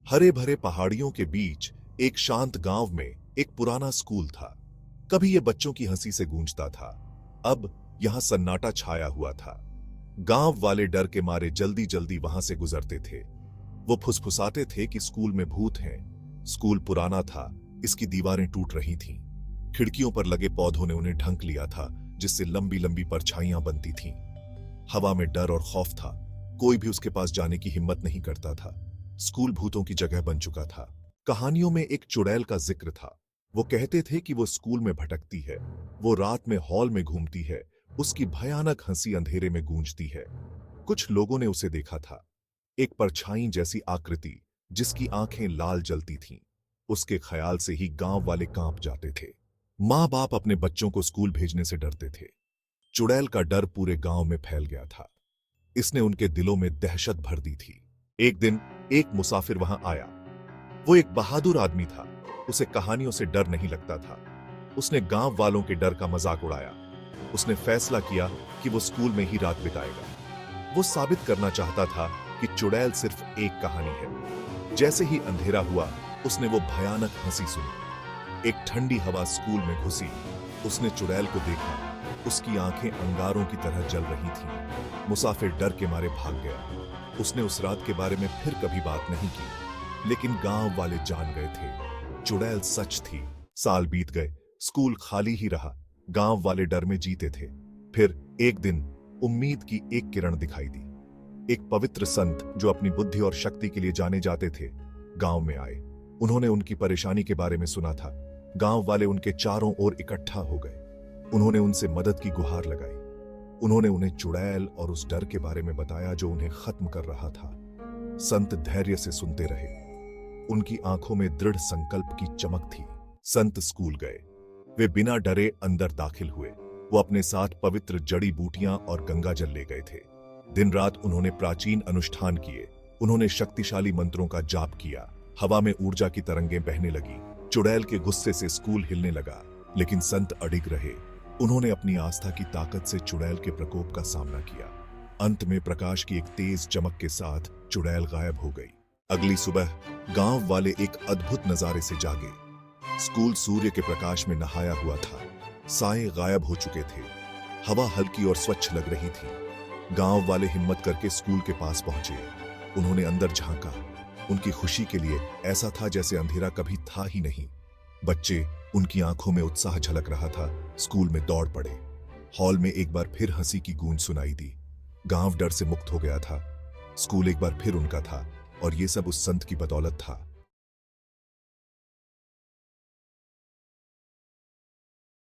हरे भरे पहाड़ियों के बीच एक शांत गांव में एक पुराना स्कूल था। कभी ये बच्चों की हंसी से गूंजता था, अब यहां सन्नाटा छाया हुआ था। गांव वाले डर के मारे जल्दी जल्दी वहां से गुजरते थे। वो फुसफुसाते थे कि स्कूल में भूत हैं। स्कूल पुराना था, इसकी दीवारें टूट रही थीं। खिड़कियों पर लगे पौधों ने उन्हें ढंक लिया था, जिससे लंबी लंबी परछाइयां बनती थीं। हवा में डर और खौफ था, कोई भी उसके पास जाने की हिम्मत नहीं करता था। स्कूल भूतों की जगह बन चुका था। कहानियों में एक चुड़ैल का जिक्र था। वो कहते थे कि वो स्कूल में भटकती है, वो रात में हॉल में घूमती है, उसकी भयानक हंसी अंधेरे में गूंजती है। कुछ लोगों ने उसे देखा था, एक परछाई जैसी आकृति जिसकी आंखें लाल जलती थीं। उसके ख्याल से ही गांव वाले कांप जाते थे। माँ बाप अपने बच्चों को स्कूल भेजने से डरते थे। चुड़ैल का डर पूरे गांव में फैल गया था। इसने उनके दिलों में दहशत भर दी थी। एक दिन एक मुसाफिर वहां आया। वो एक बहादुर आदमी था, उसे कहानियों से डर नहीं लगता था। उसने गांव वालों के डर का मजाक उड़ाया। उसने फैसला किया कि वो स्कूल में ही रात बिताएगा। वो साबित करना चाहता था कि चुड़ैल सिर्फ एक कहानी है। जैसे ही अंधेरा हुआ, उसने वो भयानक हंसी सुनी। एक ठंडी हवा स्कूल में घुसी। उसने चुड़ैल को देखा, उसकी आंखें अंगारों की तरह जल रही थीं। मुसाफिर डर के मारे भाग गया। उसने उस रात के बारे में फिर कभी बात नहीं की, लेकिन गांव वाले जान गए थे, चुड़ैल सच थी। साल बीत गए, स्कूल खाली ही रहा। गांव वाले डर में जीते थे। फिर एक दिन उम्मीद की एक किरण दिखाई दी। एक पवित्र संत जो अपनी बुद्धि और शक्ति के लिए जाने जाते थे, गांव में आए। उन्होंने उनकी परेशानी के बारे में सुना था। गांव वाले उनके चारों ओर इकट्ठा हो गए। उन्होंने उनसे मदद की गुहार लगाई। उन्होंने उन्हें चुड़ैल और उस डर के बारे में बताया जो उन्हें खत्म कर रहा था। संत धैर्य से सुनते रहे। उनकी आंखों में दृढ़ संकल्प की चमक थी। संत स्कूल गए। वे बिना डरे अंदर दाखिल हुए। वो अपने साथ पवित्र जड़ी बूटियां और गंगा जल ले गए थे। दिन रात उन्होंने प्राचीन अनुष्ठान किए। उन्होंने शक्तिशाली मंत्रों का जाप किया। हवा में ऊर्जा की तरंगें बहने लगी। चुड़ैल के गुस्से से स्कूल हिलने लगा, लेकिन संत अडिग रहे। उन्होंने अपनी आस्था की ताकत से चुड़ैल के प्रकोप का सामना किया। अंत में प्रकाश की एक तेज चमक के साथ चुड़ैल गायब हो गई। अगली सुबह गांव वाले एक अद्भुत नजारे से जागे। स्कूल सूर्य के प्रकाश में नहाया हुआ था। साए गायब हो चुके थे। हवा हल्की और स्वच्छ लग रही थी। गांव वाले हिम्मत करके स्कूल के पास पहुंचे। उन्होंने अंदर झांका। उनकी खुशी के लिए ऐसा था जैसे अंधेरा कभी था ही नहीं। बच्चे, उनकी आंखों में उत्साह झलक रहा था, स्कूल में दौड़ पड़े। हॉल में एक बार फिर हंसी की गूंज सुनाई दी। गांव डर से मुक्त हो गया था। स्कूल एक बार फिर उनका था, और ये सब उस संत की बदौलत था।